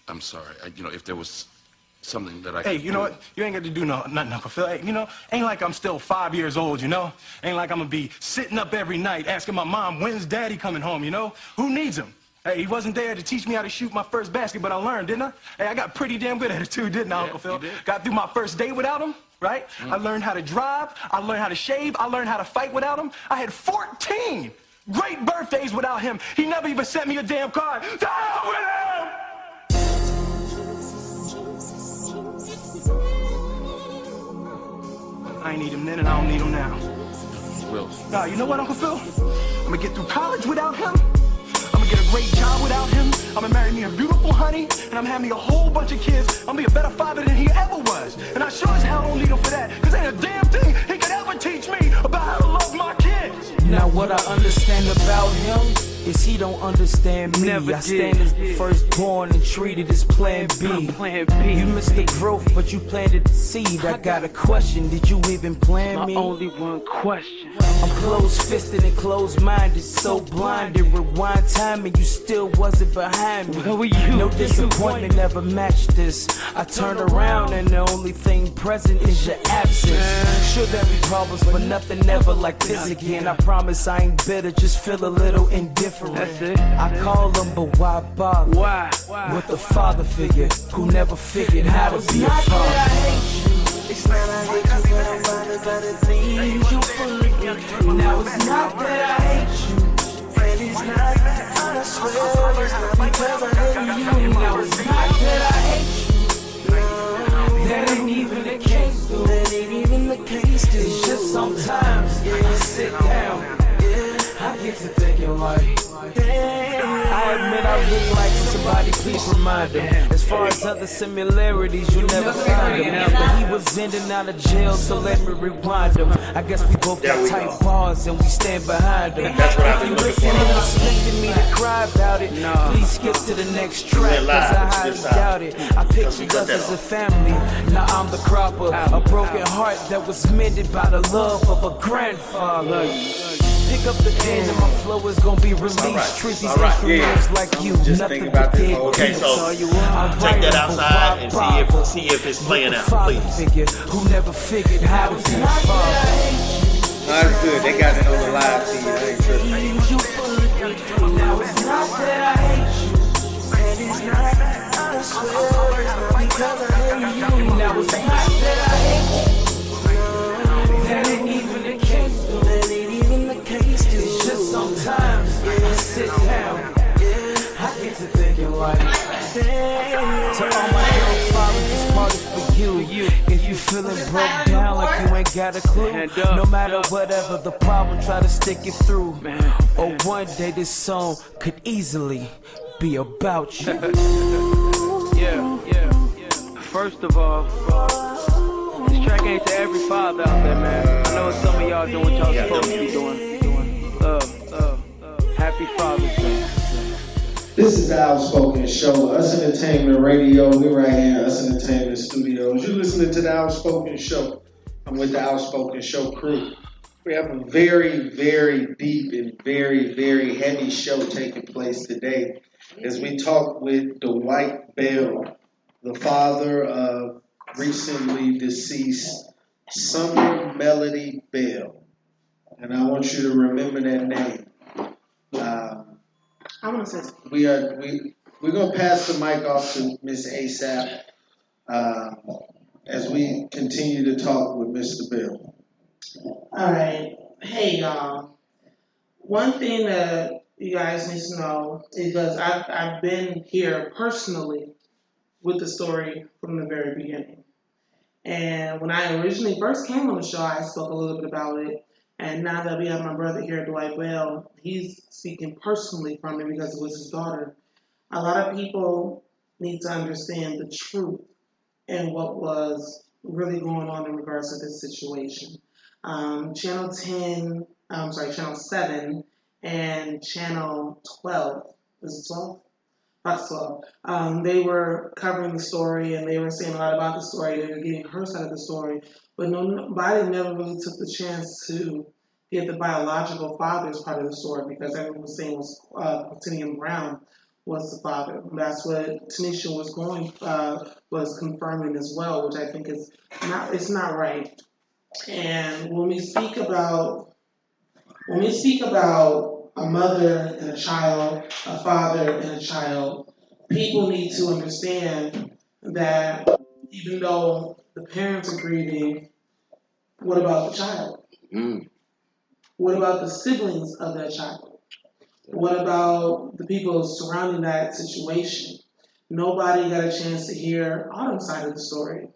I'm sorry. If there was something that I Hey, could you know what? You ain't got to do nothing, Uncle Phil. Hey, ain't like I'm still 5 years old, Ain't like I'm gonna be sitting up every night asking my mom, when's Daddy coming home, Who needs him? Hey, he wasn't there to teach me how to shoot my first basket, but I learned, didn't I? Hey, I got pretty damn good at it too, didn't I, Uncle Phil? You did. Got through my first day without him, right? I learned how to drive. I learned how to shave. I learned how to fight without him. I had 14 great birthdays without him. He never even sent me a damn card. To hell with him! I ain't need him then, and I don't need him now. Well, Nah, you know what, Uncle Phil? I'm gonna get through college without him. I'm gonna get a great job without him. I'm gonna marry me a beautiful honey, and I'm having me a whole bunch of kids. I'm gonna be a better father than he ever was. And I sure as hell don't need him for that, because ain't a damn thing he could ever teach me about how to love my kids. Now what I understand about him is he don't understand me. I stand as the firstborn and treated as plan B. You missed the growth, but you planted the seed. I got a question, did you even plan me? Only one question. I'm closed-fisted and closed-minded, so blinded. Rewind time and you still wasn't behind me. Where were you? No disappointment never matched this. I turned around and the only thing present is your absence. Sure there be problems, but nothing ever like this again. I promise I ain't bitter, just feel a little indifferent. That's it. I call them, but why bother? Why? With a father figure who never figured how to be a father. It's not I hate you, but I'm bothered by the things you put. Now it's not that I hate you, And it's not, I swear, it's not because I hate you. now it's not that I hate you. That ain't even the case, though. That ain't even the case, dude. It's just sometimes I sit down, I get to thinking like, I admit I look like somebody, please remind him. As far as other similarities, you'll never find him. But he was in and out of jail, so let me rewind him. I guess we both got tight bars and we stand behind him. If you listening and expecting me to cry about it, please skip to the next track, cause I highly doubt it. I pictured us as a family, now I'm the cropper. A broken heart that was mended by the love of a grandfather. Pick up the pen and my flow is gonna be released. Treat these instruments like you, Just nothing think but about this. dead Okay, beats. so Check that outside and see if it's playing out, please. Figure who never figured how to be a father. That's good. They got it on the live feed. I ain't tripping. Now it's not that I hate you. And it's not, I swear, it's not because I hate you. Now it's not that I hate you. That ain't even the case, though. That ain't even the case, dude. It's just sometimes I sit down, I get to thinking like, to all my young fathers, this part is for you. If you feeling broke down like you ain't got a clue, no matter whatever the problem, try to stick it through. Or one day this song could easily be about you. Yeah. First of all, this track ain't to every father out there, man. I know some of y'all doing what y'all supposed to be doing. Happy Father's Day. This is the Outspoken Show, Us Entertainment Radio. We're right here at Us Entertainment Studios. You're listening to the Outspoken Show. I'm with the Outspoken Show crew. We have a very, very deep and very, very heavy show taking place today as we talk with Dwight Bell, the father of recently deceased Summer Melody Bell. And I want you to remember that name. I want to say We're gonna pass the mic off to Miss ASAP as we continue to talk with Mr. Bell. All right. Hey, y'all. One thing that you guys need to know is because I've been here personally with the story from the very beginning. And when I originally first came on the show, I spoke a little bit about it. And now that we have my brother here, Dwight Bell, he's speaking personally from it because it was his daughter. A lot of people need to understand the truth and what was really going on in regards to this situation. Channel 7 and Channel 12, is it 12? Fox 12. They were covering the story and they were saying a lot about the story. They were getting her side of the story, but nobody never really took the chance to get the biological father's part of the story because everyone was saying was Quintian Brown was the father. That's what Tanisha was confirming as well, which I think is not right. And when we speak about a mother and a child, a father and a child, people need to understand that even though the parents are grieving, what about the child? What about the siblings of that child? What about the people surrounding that situation? Nobody got a chance to hear Autumn's side of the story.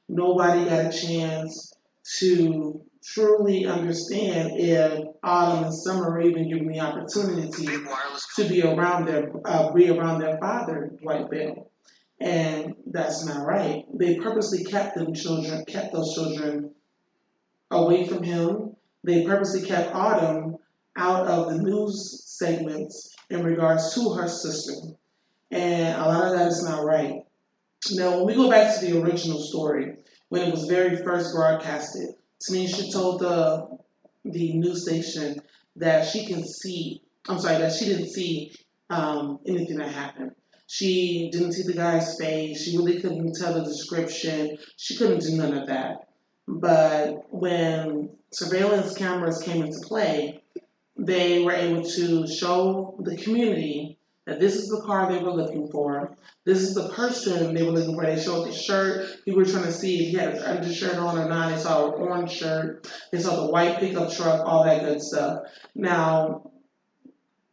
Nobody got a chance to truly understand if Autumn and Summer were even given the opportunity to be around their father, Dwight Bell. And that's not right. They purposely kept those children away from him. They purposely kept Autumn out of the news segments in regards to her sister. And a lot of that is not right. Now, when we go back to the original story, when it was very first broadcasted, Tanisha told the news station that she didn't see anything that happened. She didn't see the guy's face. She really couldn't tell the description. She couldn't do none of that. But when surveillance cameras came into play, they were able to show the community that this is the car they were looking for. This is the person they were looking for. They showed the shirt. People were trying to see if he had an undershirt on or not. They saw an orange shirt. They saw the white pickup truck, all that good stuff. Now,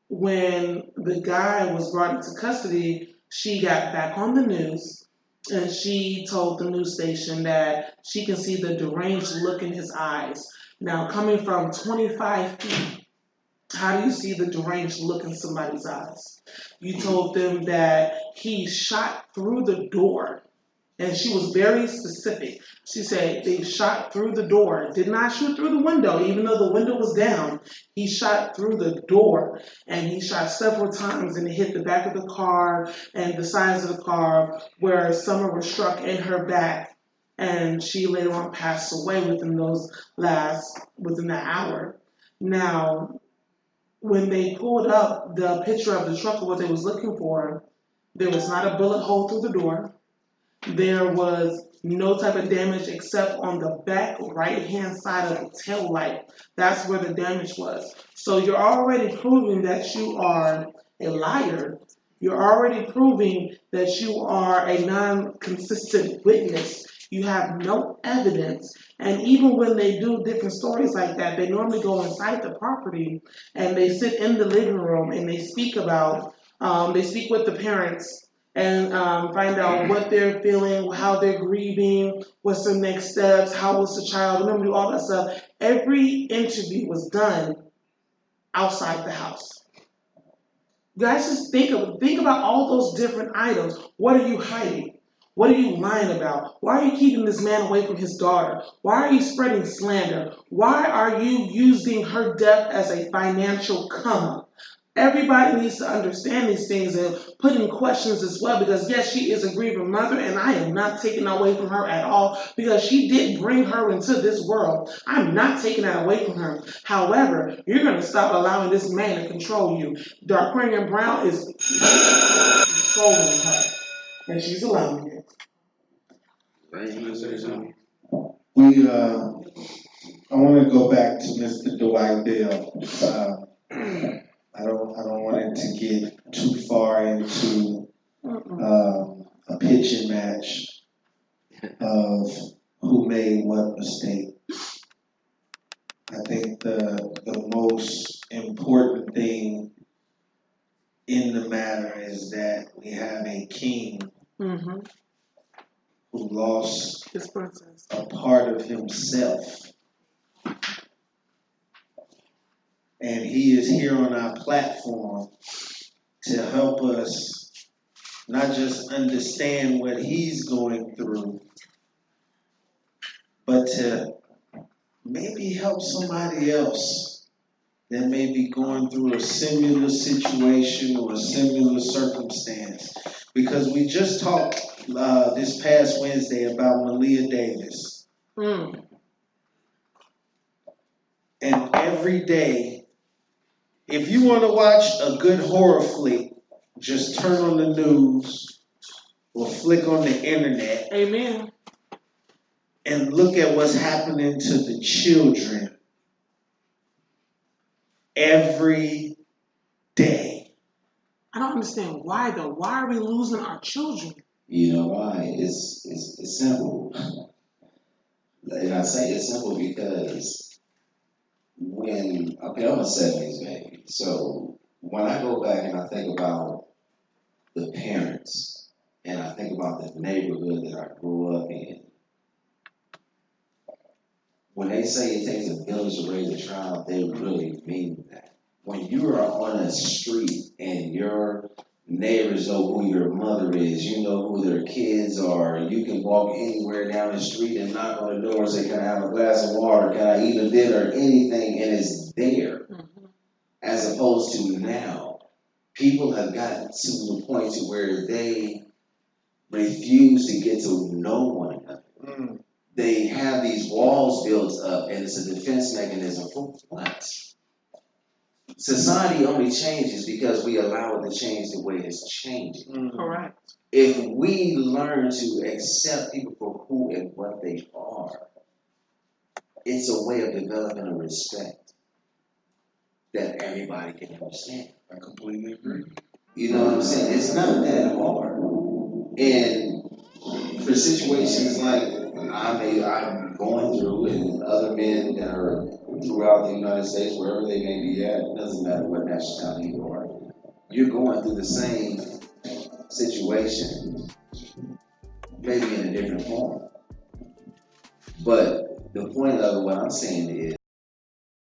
when the guy was brought into custody, she got back on the news and she told the news station that she can see the deranged look in his eyes. Now, coming from 25 feet, how do you see the deranged look in somebody's eyes? You told them that he shot through the door. And she was very specific. She said they shot through the door. Did not shoot through the window, even though the window was down. He shot through the door. And he shot several times and it hit the back of the car and the sides of the car where Summer was struck in her back. And she later on passed away within that hour. Now, when they pulled up the picture of the truck of what they was looking for, there was not a bullet hole through the door. There was no type of damage except on the back right-hand side of the tail light. That's where the damage was. So you're already proving that you are a liar. You're already proving that you are a non-consistent witness. You have no evidence. And even when they do different stories like that, they normally go inside the property and they sit in the living room and they speak with the parents and find out what they're feeling, how they're grieving, what's their next steps, how was the child, remember all that stuff. Every interview was done outside the house. Guys, just think about all those different items. What are you hiding? What are you lying about? Why are you keeping this man away from his daughter? Why are you spreading slander? Why are you using her death as a financial come up? Everybody needs to understand these things and put in questions as well, because yes, she is a grieving mother and I am not taking that away from her at all because she did bring her into this world. I'm not taking that away from her. However, you're going to stop allowing this man to control you. Darquarian Brown is controlling her and she's allowing it. I want to go back to Mr. Dwight Bell. I don't want it to get too far into a pitching match of who made what mistake. I think the most important thing in the matter is that we have a king who lost a part of himself. And he is here on our platform to help us not just understand what he's going through, but to maybe help somebody else that may be going through a similar situation or a similar circumstance. Because we just talked this past Wednesday about Malia Davis. And every day, if you want to watch a good horror flick, just turn on the news or flick on the internet Amen. and look at what's happening to the children every day. I don't understand why though. Why are we losing our children? You know why? It's simple. And I say it's simple because I'm a 70s baby. So when I go back and I think about the parents and I think about the neighborhood that I grew up in, when they say it takes a village to raise a child, they really mean that. When you are on a street and your neighbors know who your mother is, you know who their kids are, you can walk anywhere down the street and knock on the door and say, can I have a glass of water, can I eat a dinner, anything, and it's there. Mm-hmm. As opposed to now, people have gotten to the point to where they refuse to get to know one another. Mm. They have these walls built up, and it's a defense mechanism for what? Society only changes because we allow it to change the way it's changing. Mm. Correct. If we learn to accept people for who and what they are, it's a way of developing a respect that everybody can understand. I completely agree. You know what I'm saying? It's not that hard. And for situations like I'm going through, and other men that are throughout the United States, wherever they may be at, it doesn't matter what nationality you are, you're going through the same situation, maybe in a different form. But the point of what I'm saying is